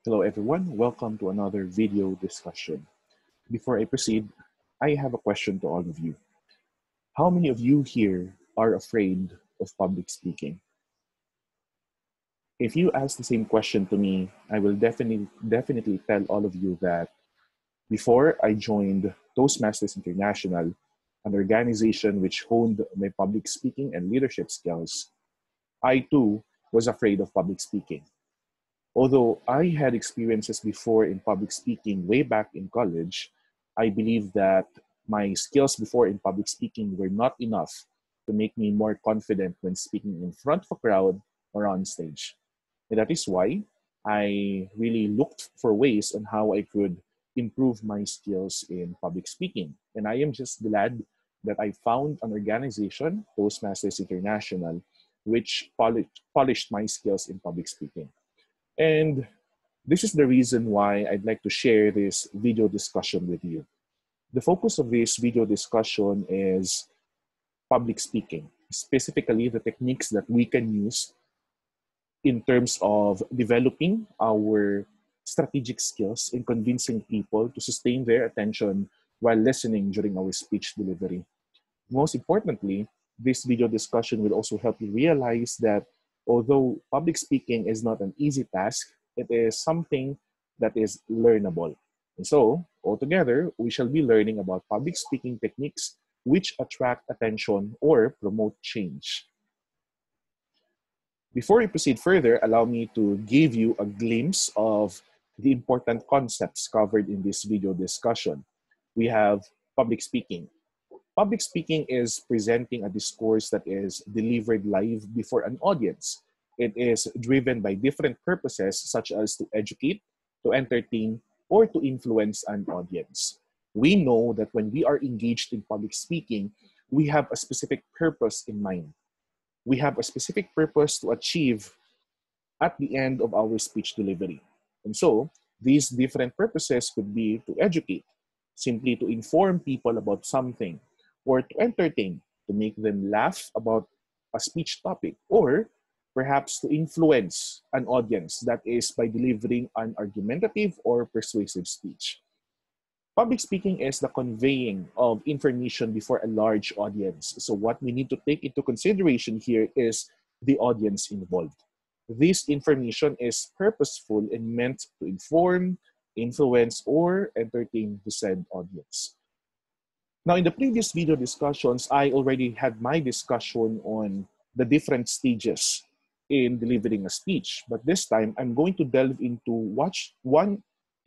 Hello everyone, welcome to another video discussion. Before I proceed, I have a question to all of you. How many of you here are afraid of public speaking? If you ask the same question to me, I will definitely tell all of you that before I joined Toastmasters International, an organization which honed my public speaking and leadership skills, I too was afraid of public speaking. Although I had experiences before in public speaking way back in college, I believe that my skills before in public speaking were not enough to make me more confident when speaking in front of a crowd or on stage. And that is why I really looked for ways on how I could improve my skills in public speaking. And I am just glad that I found an organization, Toastmasters International, which polished my skills in public speaking. And this is the reason why I'd like to share this video discussion with you. The focus of this video discussion is public speaking, specifically the techniques that we can use in terms of developing our strategic skills in convincing people to sustain their attention while listening during our speech delivery. Most importantly, this video discussion will also help you realize that although public speaking is not an easy task, it is something that is learnable. And so, altogether, we shall be learning about public speaking techniques which attract attention or promote change. Before we proceed further, allow me to give you a glimpse of the important concepts covered in this video discussion. We have public speaking. Public speaking is presenting a discourse that is delivered live before an audience. It is driven by different purposes, such as to educate, to entertain, or to influence an audience. We know that when we are engaged in public speaking, we have a specific purpose in mind. We have a specific purpose to achieve at the end of our speech delivery. And so, these different purposes could be to educate, simply to inform people about something, or to entertain, to make them laugh about a speech topic, or perhaps to influence an audience, that is by delivering an argumentative or persuasive speech. Public speaking is the conveying of information before a large audience. So what we need to take into consideration here is the audience involved. This information is purposeful and meant to inform, influence, or entertain the said audience. Now, in the previous video discussions, I already had my discussion on the different stages in delivering a speech. But this time, I'm going to delve into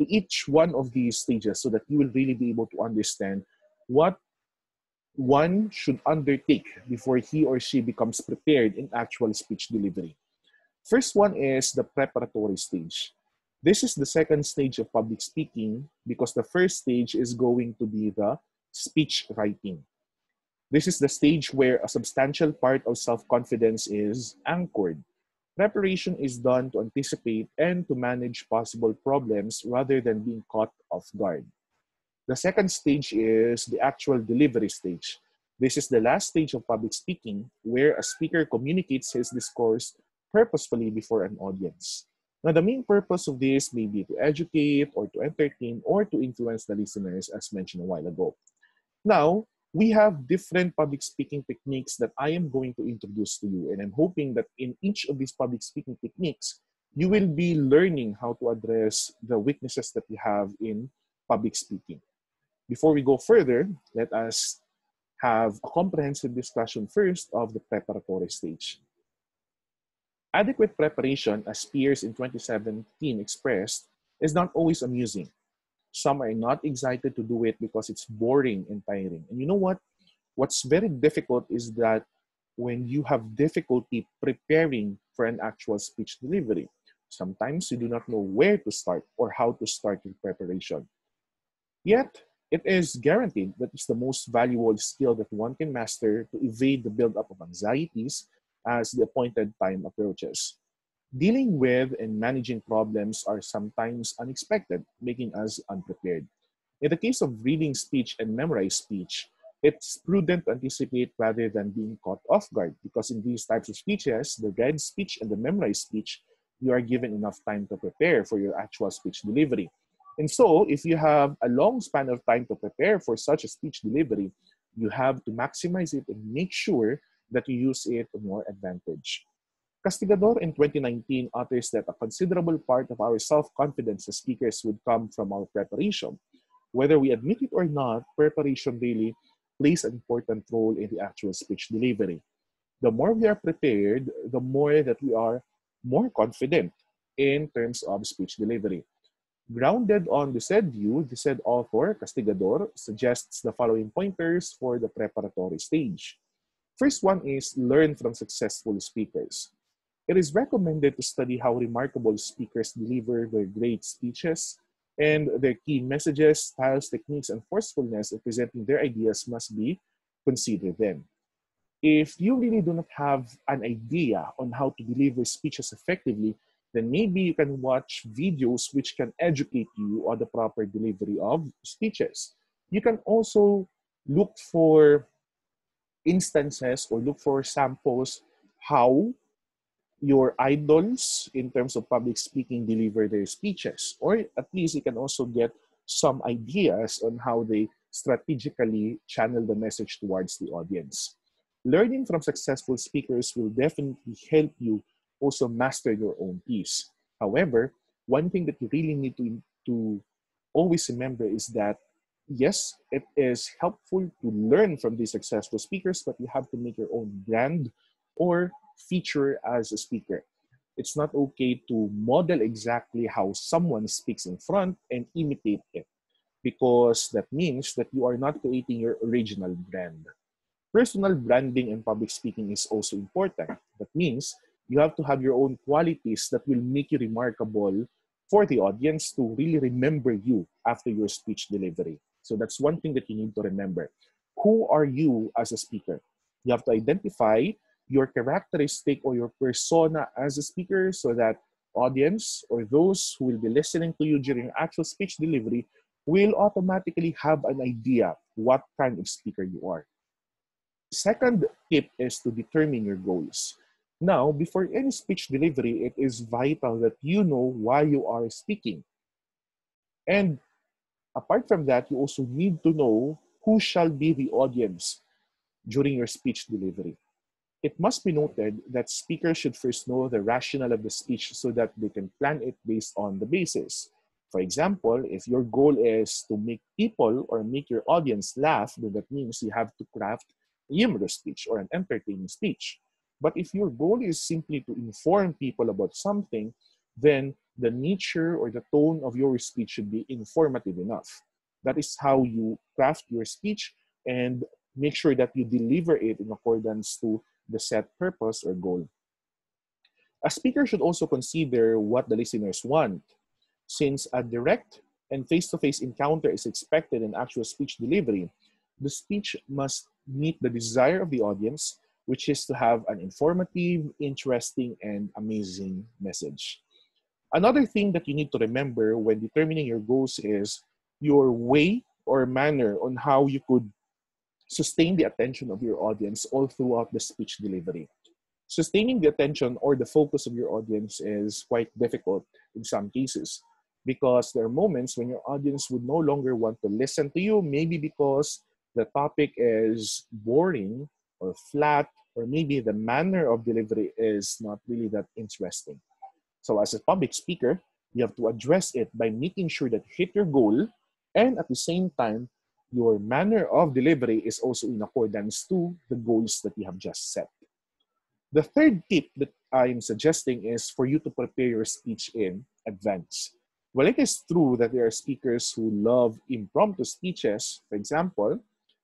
each one of these stages so that you will really be able to understand what one should undertake before he or she becomes prepared in actual speech delivery. First one is the preparatory stage. This is the second stage of public speaking because the first stage is going to be the speech writing. This is the stage where a substantial part of self-confidence is anchored. Preparation is done to anticipate and to manage possible problems rather than being caught off guard. The second stage is the actual delivery stage. This is the last stage of public speaking where a speaker communicates his discourse purposefully before an audience. Now, the main purpose of this may be to educate or to entertain or to influence the listeners, as mentioned a while ago. Now, we have different public speaking techniques that I am going to introduce to you. And I'm hoping that in each of these public speaking techniques, you will be learning how to address the weaknesses that you have in public speaking. Before we go further, let us have a comprehensive discussion first of the preparatory stage. Adequate preparation, as peers in 2017 expressed, is not always amusing. Some are not excited to do it because it's boring and tiring. And you know what? What's very difficult is that when you have difficulty preparing for an actual speech delivery, sometimes you do not know where to start or how to start your preparation. Yet, it is guaranteed that it's the most valuable skill that one can master to evade the buildup of anxieties as the appointed time approaches. Dealing with and managing problems are sometimes unexpected, making us unprepared. In the case of reading speech and memorized speech, it's prudent to anticipate rather than being caught off guard because in these types of speeches, the guided speech and the memorized speech, you are given enough time to prepare for your actual speech delivery. And so, if you have a long span of time to prepare for such a speech delivery, you have to maximize it and make sure that you use it to more advantage. Castigador in 2019 utters that a considerable part of our self-confidence as speakers would come from our preparation. Whether we admit it or not, preparation really plays an important role in the actual speech delivery. The more we are prepared, the more that we are more confident in terms of speech delivery. Grounded on the said view, the said author, Castigador, suggests the following pointers for the preparatory stage. First one is learn from successful speakers. It is recommended to study how remarkable speakers deliver their great speeches, and their key messages, styles, techniques, and forcefulness in presenting their ideas must be considered then. If you really do not have an idea on how to deliver speeches effectively, then maybe you can watch videos which can educate you on the proper delivery of speeches. You can also look for instances or look for samples how your idols in terms of public speaking deliver their speeches, or at least you can also get some ideas on how they strategically channel the message towards the audience. Learning from successful speakers will definitely help you also master your own piece. However, one thing that you really need to always remember is that yes, it is helpful to learn from these successful speakers, but you have to make your own brand or feature as a speaker. It's not okay to model exactly how someone speaks in front and imitate it, because that means that you are not creating your original brand. Personal branding in public speaking is also important. That means you have to have your own qualities that will make you remarkable for the audience to really remember you after your speech delivery. So that's one thing that you need to remember. Who are you as a speaker? You have to identify your characteristic or your persona as a speaker so that audience or those who will be listening to you during actual speech delivery will automatically have an idea what kind of speaker you are. Second tip is to determine your goals. Now, before any speech delivery, it is vital that you know why you are speaking. And apart from that, you also need to know who shall be the audience during your speech delivery. It must be noted that speakers should first know the rationale of the speech so that they can plan it based on the basis. For example, if your goal is to make people or make your audience laugh, then that means you have to craft a humorous speech or an entertaining speech. But if your goal is simply to inform people about something, then the nature or the tone of your speech should be informative enough. That is how you craft your speech and make sure that you deliver it in accordance to the set purpose or goal. A speaker should also consider what the listeners want. Since a direct and face-to-face encounter is expected in actual speech delivery, the speech must meet the desire of the audience, which is to have an informative, interesting, and amazing message. Another thing that you need to remember when determining your goals is your way or manner on how you could sustain the attention of your audience all throughout the speech delivery. Sustaining the attention or the focus of your audience is quite difficult in some cases because there are moments when your audience would no longer want to listen to you, maybe because the topic is boring or flat, or maybe the manner of delivery is not really that interesting. So as a public speaker, you have to address it by making sure that you hit your goal, and at the same time, your manner of delivery is also in accordance to the goals that you have just set. The third tip that I'm suggesting is for you to prepare your speech in advance. Well, it is true that there are speakers who love impromptu speeches. For example,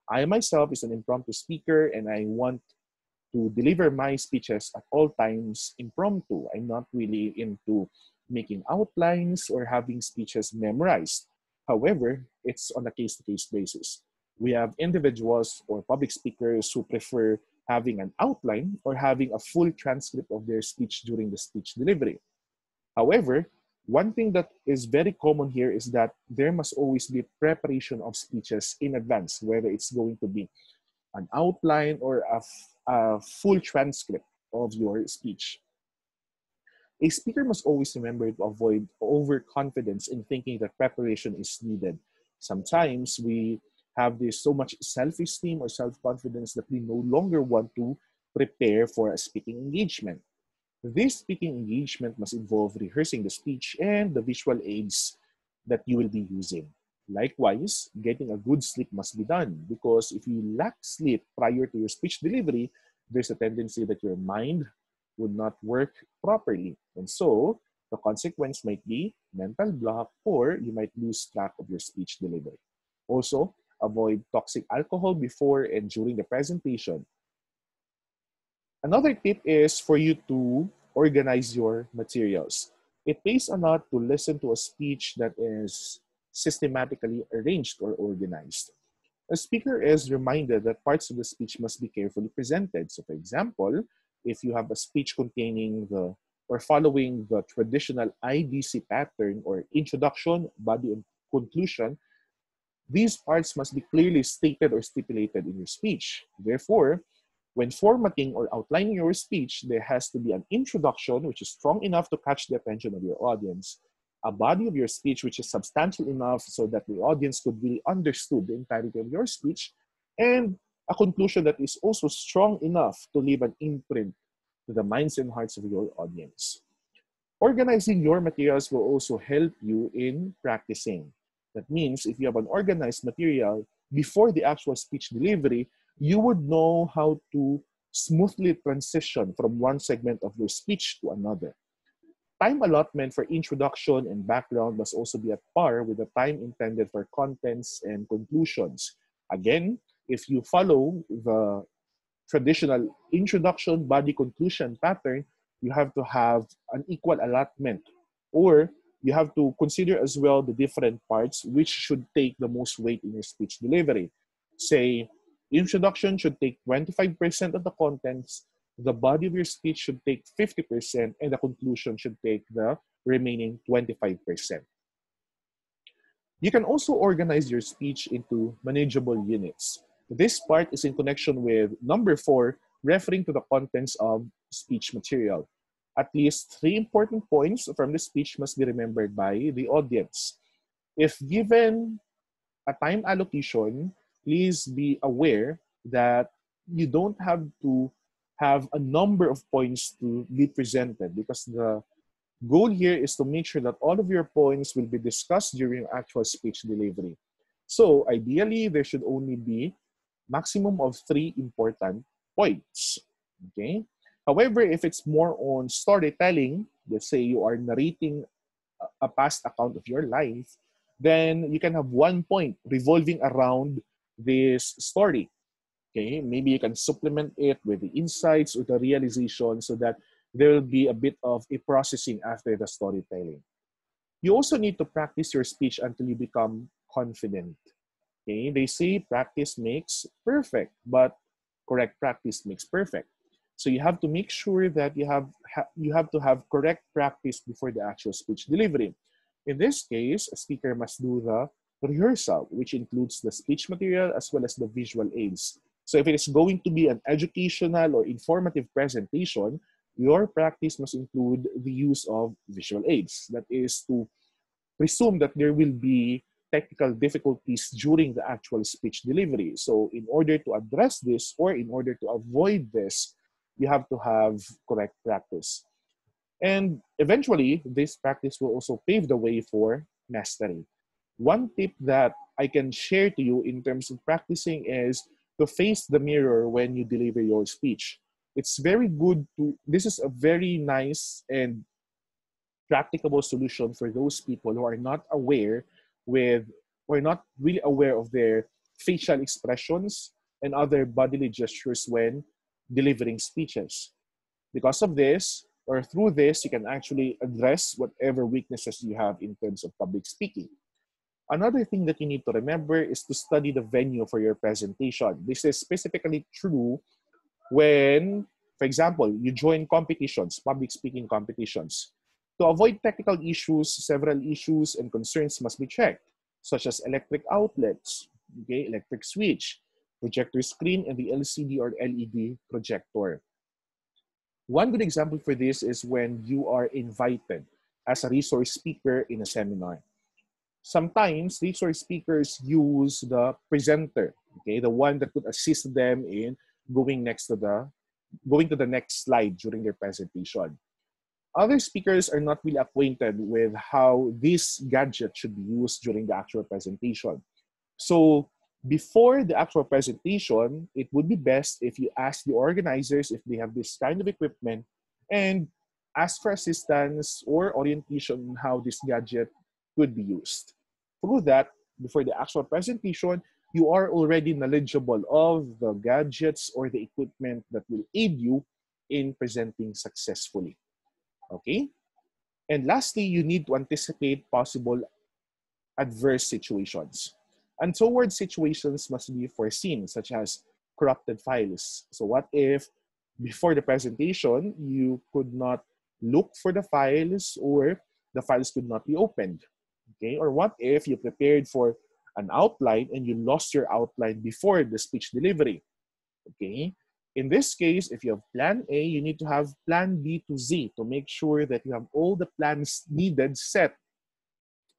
I myself is an impromptu speaker and I want to deliver my speeches at all times impromptu. I'm not really into making outlines or having speeches memorized. However, it's on a case-to-case basis. We have individuals or public speakers who prefer having an outline or having a full transcript of their speech during the speech delivery. However, one thing that is very common here is that there must always be preparation of speeches in advance, whether it's going to be an outline or a full transcript of your speech. A speaker must always remember to avoid overconfidence in thinking that preparation is needed. Sometimes we have this so much self-esteem or self-confidence that we no longer want to prepare for a speaking engagement. This speaking engagement must involve rehearsing the speech and the visual aids that you will be using. Likewise, getting a good sleep must be done because if you lack sleep prior to your speech delivery, there's a tendency that your mind would not work properly. And so, the consequence might be mental block or you might lose track of your speech delivery. Also, avoid toxic alcohol before and during the presentation. Another tip is for you to organize your materials. It pays a lot to listen to a speech that is systematically arranged or organized. A speaker is reminded that parts of the speech must be carefully presented. So, for example, if you have a speech containing the or following the traditional IDC pattern or introduction, body, and conclusion, these parts must be clearly stated or stipulated in your speech. Therefore, when formatting or outlining your speech, there has to be an introduction which is strong enough to catch the attention of your audience, a body of your speech which is substantial enough so that the audience could really understood the entirety of your speech, and a conclusion that is also strong enough to leave an imprint to the minds and hearts of your audience. Organizing your materials will also help you in practicing. That means if you have an organized material before the actual speech delivery, you would know how to smoothly transition from one segment of your speech to another. Time allotment for introduction and background must also be at par with the time intended for contents and conclusions. Again, if you follow the traditional introduction, body, conclusion pattern, you have to have an equal allotment, or you have to consider as well the different parts which should take the most weight in your speech delivery. Say, introduction should take 25% of the contents, the body of your speech should take 50%, and the conclusion should take the remaining 25%. You can also organize your speech into manageable units. This part is in connection with number 4, referring to the contents of speech material. At least 3 important points from the speech must be remembered by the audience. If given a time allocation, please be aware that you don't have to have a number of points to be presented because the goal here is to make sure that all of your points will be discussed during actual speech delivery. So ideally, there should only be maximum of 3 important points. Okay. However, if it's more on storytelling, let's say you are narrating a past account of your life, then you can have 1 point revolving around this story. Okay, maybe you can supplement it with the insights or the realization so that there will be a bit of a processing after the storytelling. You also need to practice your speech until you become confident. Okay, they say practice makes perfect, but correct practice makes perfect. So you have to make sure that you have to have correct practice before the actual speech delivery. In this case, a speaker must do the rehearsal, which includes the speech material as well as the visual aids. So if it is going to be an educational or informative presentation, your practice must include the use of visual aids. That is to presume that there will be technical difficulties during the actual speech delivery. So in order to address this or in order to avoid this, you have to have correct practice. And eventually, this practice will also pave the way for mastery. One tip that I can share to you in terms of practicing is to face the mirror when you deliver your speech. It's very good to, this is a very nice and practicable solution for those people who are not aware with, or not really aware of their facial expressions and other bodily gestures when delivering speeches. Because of this, or through this, you can actually address whatever weaknesses you have in terms of public speaking. Another thing that you need to remember is to study the venue for your presentation. This is specifically true when, for example, you join competitions, public speaking competitions. To avoid technical issues, several issues and concerns must be checked, such as electric outlets, okay, electric switch, projector screen, and the LCD or LED projector. One good example for this is when you are invited as a resource speaker in a seminar. Sometimes resource speakers use the presenter, okay, the one that could assist them in going to the next slide during their presentation. Other speakers are not really acquainted with how this gadget should be used during the actual presentation. So before the actual presentation, it would be best if you ask the organizers if they have this kind of equipment and ask for assistance or orientation on how this gadget could be used. Through that, before the actual presentation, you are already knowledgeable of the gadgets or the equipment that will aid you in presenting successfully. Okay? And lastly, you need to anticipate possible adverse situations. Untoward situations must be foreseen, such as corrupted files. So what if before the presentation, you could not look for the files or the files could not be opened? Okay, or what if you prepared for an outline and you lost your outline before the speech delivery? Okay, in this case, if you have plan A, you need to have plan B to Z to make sure that you have all the plans needed set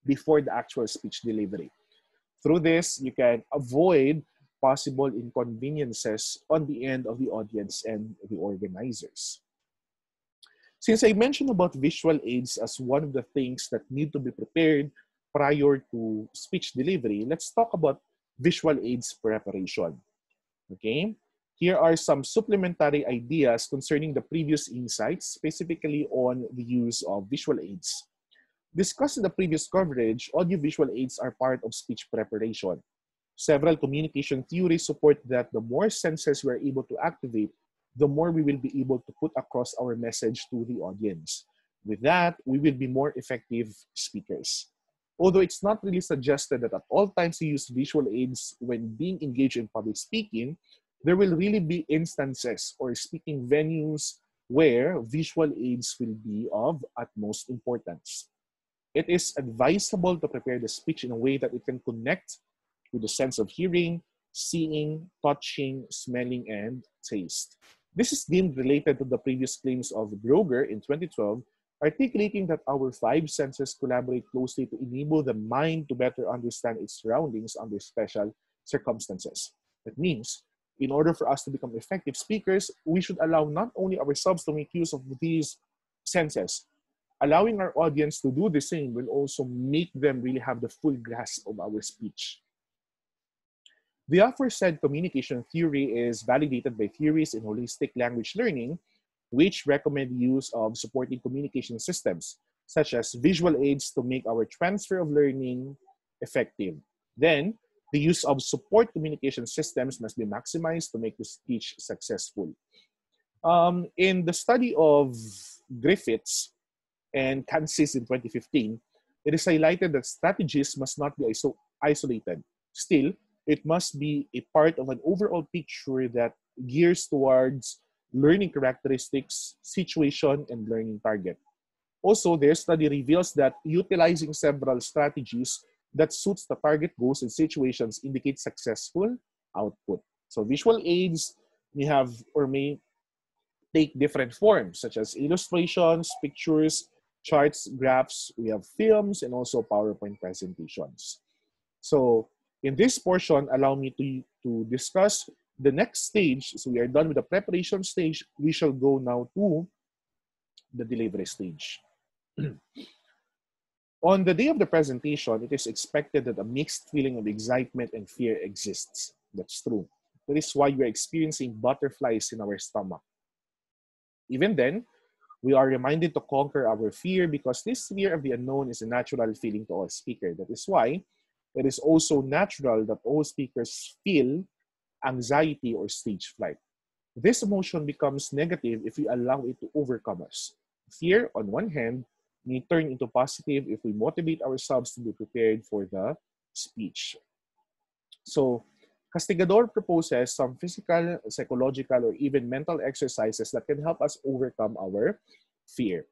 before the actual speech delivery. Through this, you can avoid possible inconveniences on the end of the audience and the organizers. Since I mentioned about visual aids as one of the things that need to be prepared prior to speech delivery, let's talk about visual aids preparation. Okay? Here are some supplementary ideas concerning the previous insights, specifically on the use of visual aids. Discussed in the previous coverage, audiovisual aids are part of speech preparation. Several communication theories support that the more senses we are able to activate, the more we will be able to put across our message to the audience. With that, we will be more effective speakers. Although it's not really suggested that at all times you use visual aids when being engaged in public speaking, there will really be instances or speaking venues where visual aids will be of utmost importance. It is advisable to prepare the speech in a way that it can connect with the sense of hearing, seeing, touching, smelling, and taste. This is deemed related to the previous claims of Broger in 2012, articulating that our five senses collaborate closely to enable the mind to better understand its surroundings under special circumstances. That means, in order for us to become effective speakers, we should allow not only ourselves to make use of these senses, allowing our audience to do the same will also make them really have the full grasp of our speech. The aforesaid communication theory is validated by theories in holistic language learning, which recommend use of supporting communication systems, such as visual aids to make our transfer of learning effective. Then, the use of support communication systems must be maximized to make the speech successful. In the study of Griffiths and Kansas in 2015, it is highlighted that strategies must not be isolated. Still, it must be a part of an overall picture that gears towards learning characteristics, situation, and learning target. Also, their study reveals that utilizing several strategies that suits the target goals and situations indicates successful output. So visual aids may have or may take different forms, such as illustrations, pictures, charts, graphs. We have films and also PowerPoint presentations. So in this portion, allow me to discuss the next stage. So we are done with the preparation stage. We shall go now to the delivery stage. On the day of the presentation, it is expected that a mixed feeling of excitement and fear exists. That's true. That is why we are experiencing butterflies in our stomach. Even then, we are reminded to conquer our fear because this fear of the unknown is a natural feeling to all speakers. That is why it is also natural that all speakers feel anxiety or stage fright. This emotion becomes negative if we allow it to overcome us. Fear, on one hand, may turn into positive if we motivate ourselves to be prepared for the speech. So, Castigador proposes some physical, psychological, or even mental exercises that can help us overcome our fear.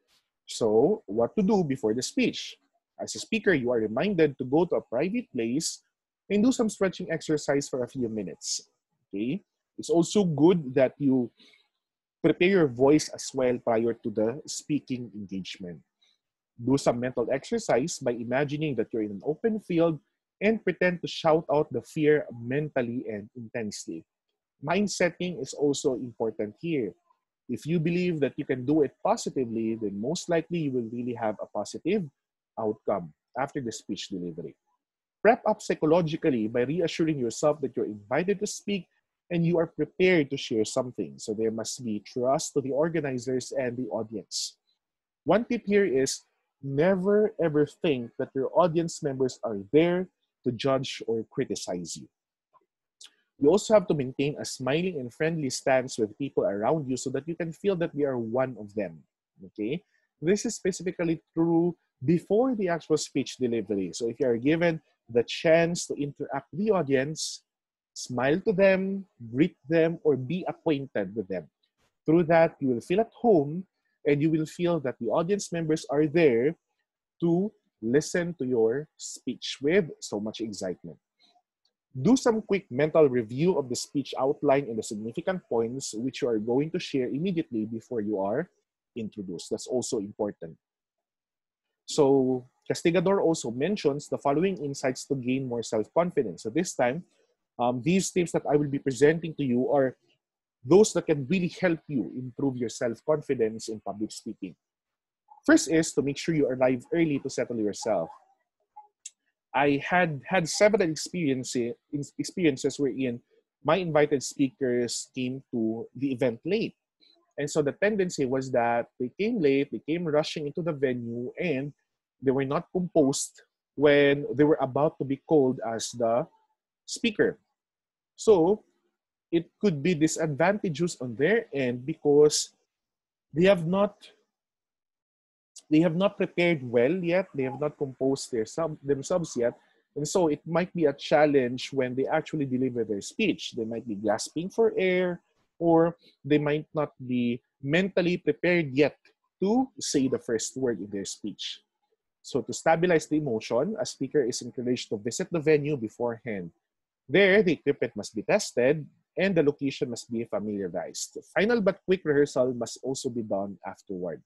So, what to do before the speech? As a speaker, you are reminded to go to a private place and do some stretching exercise for a few minutes. Okay? It's also good that you Prepare your voice as well prior to the speaking engagement. Do some mental exercise by imagining that you're in an open field and pretend to shout out the fear mentally and intensely. Mindsetting is also important here. If you believe that you can do it positively, then most likely you will really have a positive outcome after the speech delivery. Prep up psychologically by reassuring yourself that you're invited to speak and you are prepared to share something. So there must be trust to the organizers and the audience. One tip here is never ever think that your audience members are there to judge or criticize you. You also have to maintain a smiling and friendly stance with people around you so that you can feel that we are one of them. Okay? This is specifically true before the actual speech delivery. So if you are given the chance to interact with the audience, smile to them, greet them, or be acquainted with them. Through that, you will feel at home and you will feel that the audience members are there to listen to your speech with so much excitement. Do some quick mental review of the speech outline and the significant points which you are going to share immediately before you are introduced. That's also important. So, Castigador also mentions the following insights to gain more self-confidence. So this time, these tips that I will be presenting to you are those that can really help you improve your self-confidence in public speaking. First is to make sure you arrive early to settle yourself. I had several experiences wherein my invited speakers came to the event late. And so the tendency was that they came late, they came rushing into the venue, and they were not composed when they were about to be called as the speaker. So it could be disadvantageous on their end because they have not prepared well yet. They have not composed themselves yet. And so it might be a challenge when they actually deliver their speech. They might be gasping for air, or they might not be mentally prepared yet to say the first word in their speech. So to stabilize the emotion, a speaker is encouraged to visit the venue beforehand. There, the equipment must be tested and the location must be familiarized. Final but quick rehearsal must also be done afterward.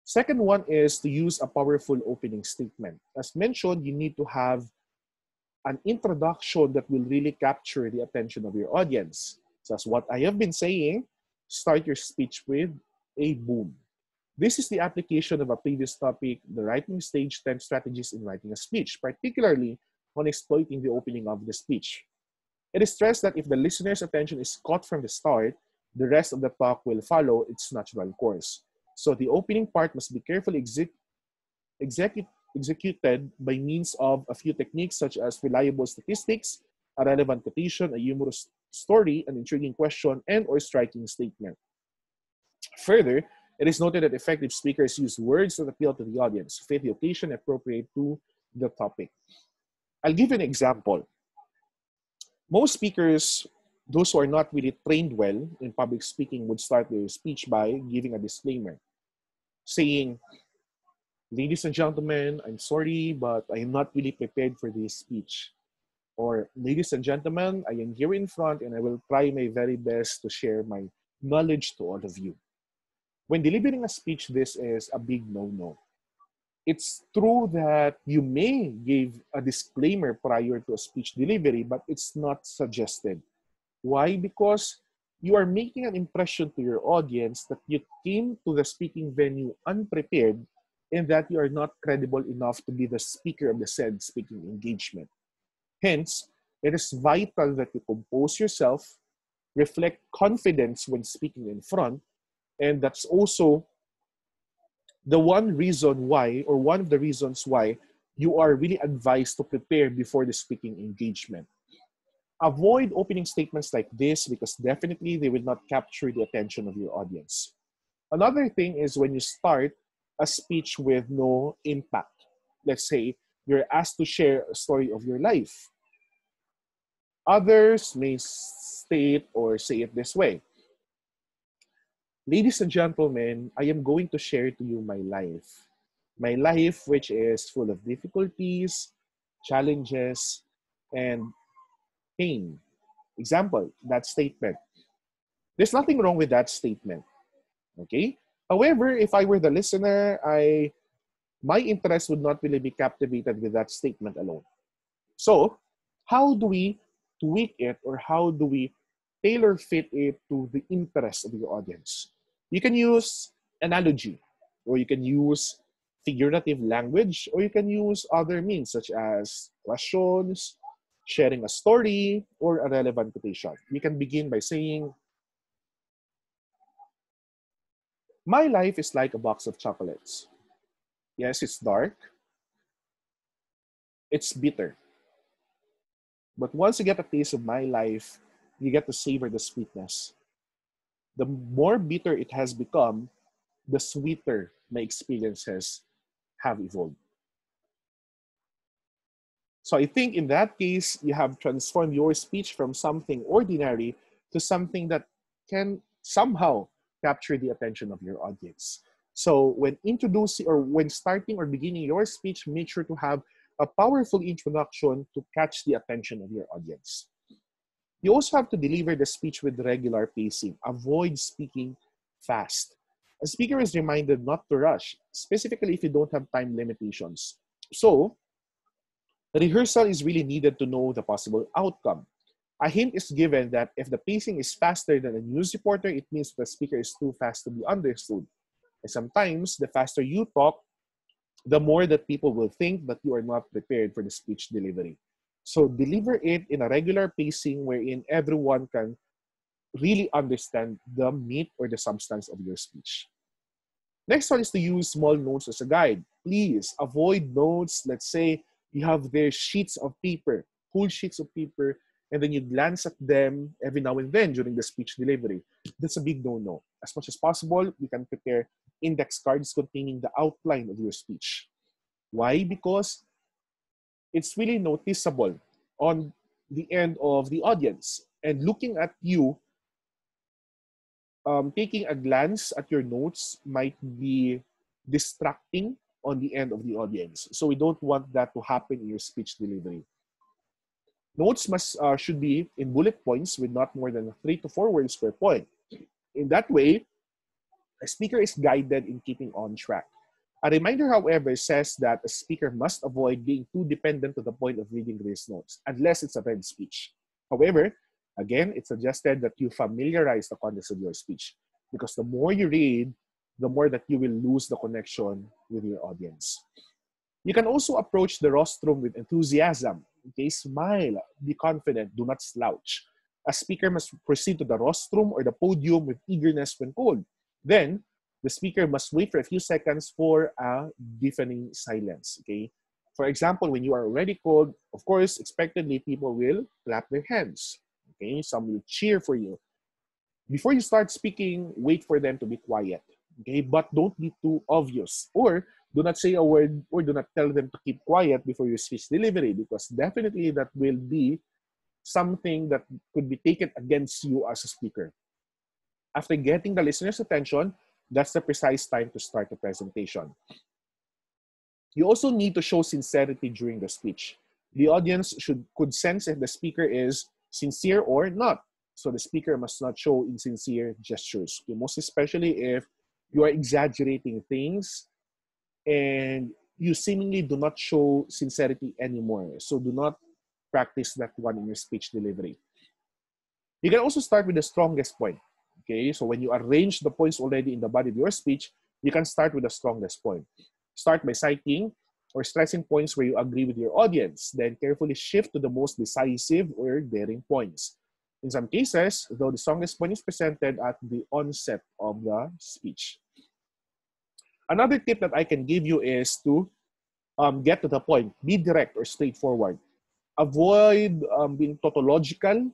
Second one is to use a powerful opening statement. As mentioned, you need to have an introduction that will really capture the attention of your audience. So as what I have been saying, start your speech with a boom. This is the application of a previous topic, the writing stage 10 strategies in writing a speech, particularly on exploiting the opening of the speech. It is stressed that if the listener's attention is caught from the start, the rest of the talk will follow its natural course. So the opening part must be carefully executed by means of a few techniques such as reliable statistics, a relevant quotation, a humorous story, an intriguing question, and or striking statement. Further, it is noted that effective speakers use words that appeal to the audience, fit the occasion, appropriate to the topic. I'll give you an example. Most speakers, those who are not really trained well in public speaking, would start their speech by giving a disclaimer, saying, "Ladies and gentlemen, I'm sorry, but I am not really prepared for this speech." Or, "Ladies and gentlemen, I am here in front and I will try my very best to share my knowledge to all of you." When delivering a speech, this is a big no-no. It's true that you may give a disclaimer prior to a speech delivery, but it's not suggested. Why? Because you are making an impression to your audience that you came to the speaking venue unprepared and that you are not credible enough to be the speaker of the said speaking engagement. Hence, it is vital that you compose yourself, reflect confidence when speaking in front, and that's also the one reason why, or one of the reasons why, you are really advised to prepare before the speaking engagement. Avoid opening statements like this because definitely they will not capture the attention of your audience. Another thing is when you start a speech with no impact. Let's say you're asked to share a story of your life. Others may state or say it this way: "Ladies and gentlemen, I am going to share to you my life. My life, which is full of difficulties, challenges, and pain." Example, that statement: There's nothing wrong with that statement. Okay? However, if I were the listener, my interest would not really be captivated with that statement alone. So, how do we tweak it, or how do we tailor fit it to the interest of your audience? You can use analogy, or you can use figurative language, or you can use other means such as questions, sharing a story, or a relevant quotation. You can begin by saying, "My life is like a box of chocolates. Yes, it's dark, it's bitter. But once you get a taste of my life, you get to savor the sweetness. The more bitter it has become, the sweeter my experiences have evolved." So I think in that case, you have transformed your speech from something ordinary to something that can somehow capture the attention of your audience. So when introducing, or when starting or beginning your speech, make sure to have a powerful introduction to catch the attention of your audience. You also have to deliver the speech with regular pacing. Avoid speaking fast. A speaker is reminded not to rush, specifically if you don't have time limitations. So, rehearsal is really needed to know the possible outcome. A hint is given that if the pacing is faster than a news reporter, it means the speaker is too fast to be understood. And sometimes, the faster you talk, the more that people will think that you are not prepared for the speech delivery. So deliver it in a regular pacing wherein everyone can really understand the meat or the substance of your speech. Next one is to use small notes as a guide. Please avoid notes. Let's say you have their sheets of paper, whole sheets of paper, and then you glance at them every now and then during the speech delivery. That's a big no-no. As much as possible, you can prepare index cards containing the outline of your speech. Why? Because it's really noticeable on the end of the audience. And looking at you, taking a glance at your notes might be distracting on the end of the audience. So we don't want that to happen in your speech delivery. Notes should be in bullet points with not more than 3 to 4 words per point. In that way, a speaker is guided in keeping on track. A reminder, however, says that a speaker must avoid being too dependent to the point of reading these notes, unless it's a read speech. However, again, it's suggested that you familiarize the context of your speech, because the more you read, the more that you will lose the connection with your audience. You can also approach the rostrum with enthusiasm. Okay, smile, be confident, do not slouch. A speaker must proceed to the rostrum or the podium with eagerness when called. Then, the speaker must wait for a few seconds for a deafening silence. Okay. For example, when you are already called, of course, expectedly, people will clap their hands. Okay. Some will cheer for you. Before you start speaking, wait for them to be quiet. Okay. But don't be too obvious. Or do not say a word, or do not tell them to keep quiet before your speech delivery, because definitely that will be something that could be taken against you as a speaker. After getting the listener's attention, that's the precise time to start the presentation. You also need to show sincerity during the speech. The audience could sense if the speaker is sincere or not. So the speaker must not show insincere gestures. Okay? Most especially if you are exaggerating things and you seemingly do not show sincerity anymore. So do not practice that one in your speech delivery. You can also start with the strongest point. Okay, so when you arrange the points already in the body of your speech, you can start with the strongest point. Start by citing or stressing points where you agree with your audience, then carefully shift to the most decisive or daring points. In some cases, though, the strongest point is presented at the onset of the speech. Another tip that I can give you is to get to the point. Be direct or straightforward. Avoid being tautological,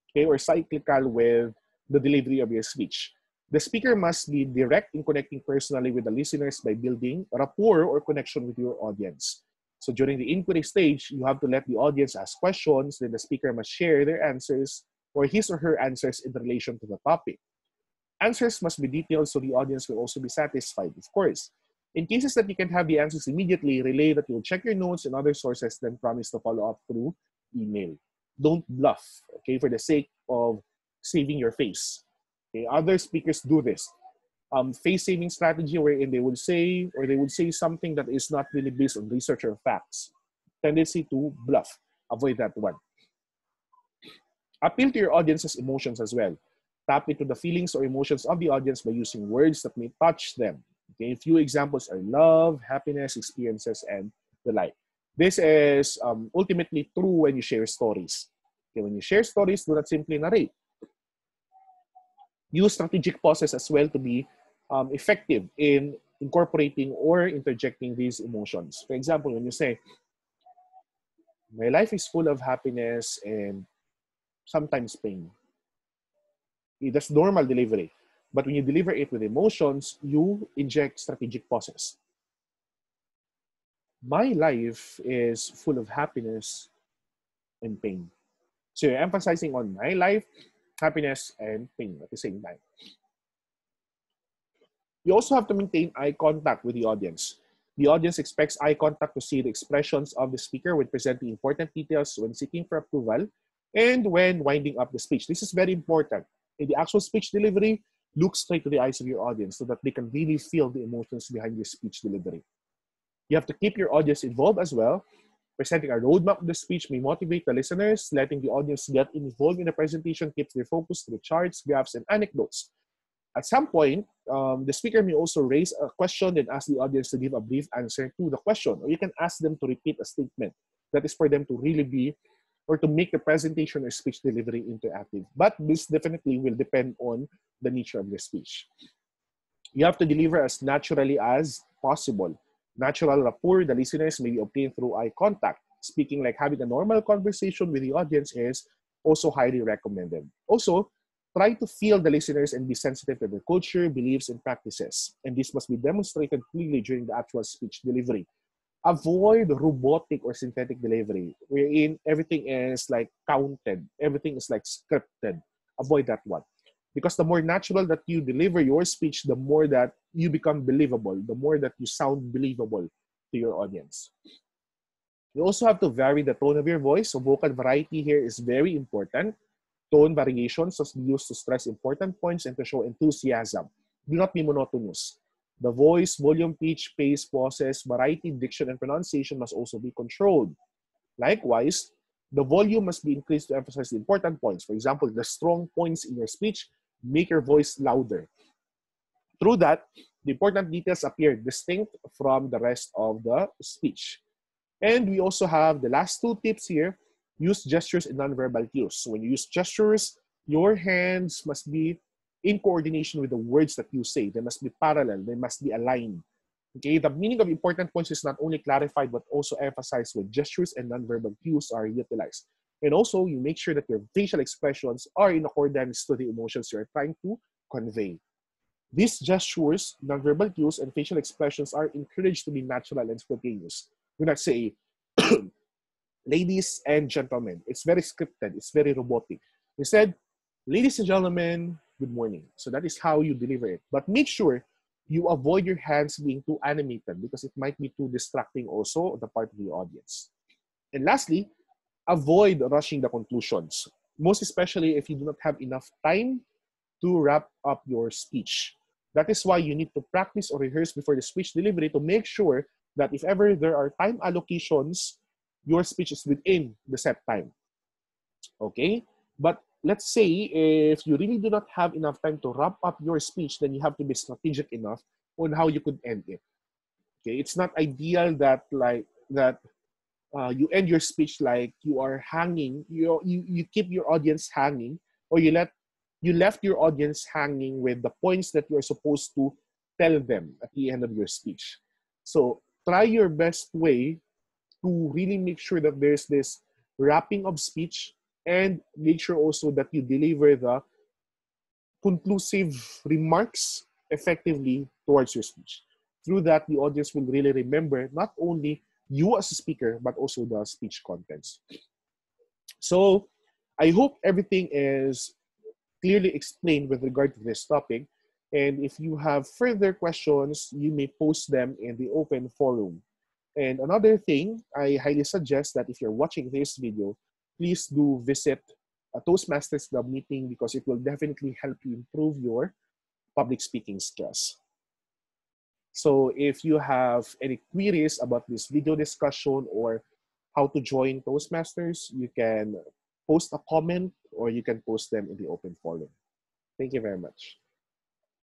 okay, or cyclical with the delivery of your speech. The speaker must be direct in connecting personally with the listeners by building rapport or connection with your audience. So during the inquiry stage, you have to let the audience ask questions, then the speaker must share their answers or his or her answers in relation to the topic. Answers must be detailed so the audience will also be satisfied, of course. In cases that you can have the answers immediately, relay that you'll check your notes and other sources, then promise to follow up through email. Don't bluff, okay, for the sake of saving your face. Okay, other speakers do this. Face-saving strategy wherein they would say something that is not really based on research or facts. Tendency to bluff. Avoid that one. Appeal to your audience's emotions as well. Tap into the feelings or emotions of the audience by using words that may touch them. Okay, a few examples are love, happiness, experiences, and the like. This is ultimately true when you share stories. Okay, when you share stories, do not simply narrate. Use strategic pauses as well to be effective in incorporating or interjecting these emotions. For example, when you say, my life is full of happiness and sometimes pain. That's normal delivery. But when you deliver it with emotions, you inject strategic pauses. My life is full of happiness and pain. So you're emphasizing on my life, happiness, and pain at the same time. You also have to maintain eye contact with the audience. The audience expects eye contact to see the expressions of the speaker when presenting important details, when seeking for approval, and when winding up the speech. This is very important. In the actual speech delivery, look straight to the eyes of your audience so that they can really feel the emotions behind your speech delivery. You have to keep your audience involved as well. Presenting a roadmap of the speech may motivate the listeners. Letting the audience get involved in the presentation keeps their focus through charts, graphs, and anecdotes. At some point, the speaker may also raise a question and ask the audience to give a brief answer to the question. Or you can ask them to repeat a statement that is for them to really be, or to make the presentation or speech delivery interactive. But this definitely will depend on the nature of the speech. You have to deliver as naturally as possible. Natural rapport, the listeners may be obtained through eye contact. Speaking like having a normal conversation with the audience is also highly recommended. Also, try to feel the listeners and be sensitive to their culture, beliefs, and practices. And this must be demonstrated clearly during the actual speech delivery. Avoid robotic or synthetic delivery, wherein everything is like counted, everything is like scripted. Avoid that one. Because the more natural that you deliver your speech, the more that you become believable, the more that you sound believable to your audience. You also have to vary the tone of your voice. So vocal variety here is very important. Tone variations must be used to stress important points and to show enthusiasm. Do not be monotonous. The voice, volume, pitch, pace, pauses, variety, diction, and pronunciation must also be controlled. Likewise, the volume must be increased to emphasize the important points. For example, the strong points in your speech, make your voice louder. Through that, the important details appear distinct from the rest of the speech. And we also have the last two tips here. Use gestures and nonverbal cues. So when you use gestures, your hands must be in coordination with the words that you say. They must be parallel. They must be aligned. Okay, the meaning of important points is not only clarified but also emphasized when gestures and nonverbal cues are utilized. And also, you make sure that your facial expressions are in accordance to the emotions you're trying to convey. These gestures, nonverbal cues, and facial expressions are encouraged to be natural and spontaneous. Do not say, ladies and gentlemen. It's very scripted. It's very robotic. Instead, ladies and gentlemen, good morning. So that is how you deliver it. But make sure you avoid your hands being too animated because it might be too distracting also on the part of the audience. And lastly, avoid rushing the conclusions, most especially if you do not have enough time to wrap up your speech. That is why you need to practice or rehearse before the speech delivery to make sure that if ever there are time allocations, your speech is within the set time. Okay? But let's say if you really do not have enough time to wrap up your speech, then you have to be strategic enough on how you could end it. Okay? It's not ideal that you end your speech like you are hanging, you keep your audience hanging, or you left your audience hanging with the points that you're supposed to tell them at the end of your speech. So try your best way to really make sure that there's this wrapping of speech, and make sure also that you deliver the conclusive remarks effectively towards your speech. Through that, the audience will really remember not only you as a speaker, but also the speech contents. So I hope everything is clearly explained with regard to this topic. And if you have further questions, you may post them in the open forum. And another thing, I highly suggest that if you're watching this video, please do visit a Toastmasters Club meeting because it will definitely help you improve your public speaking skills. So if you have any queries about this video discussion or how to join Toastmasters, you can post a comment or you can post them in the open forum. Thank you very much.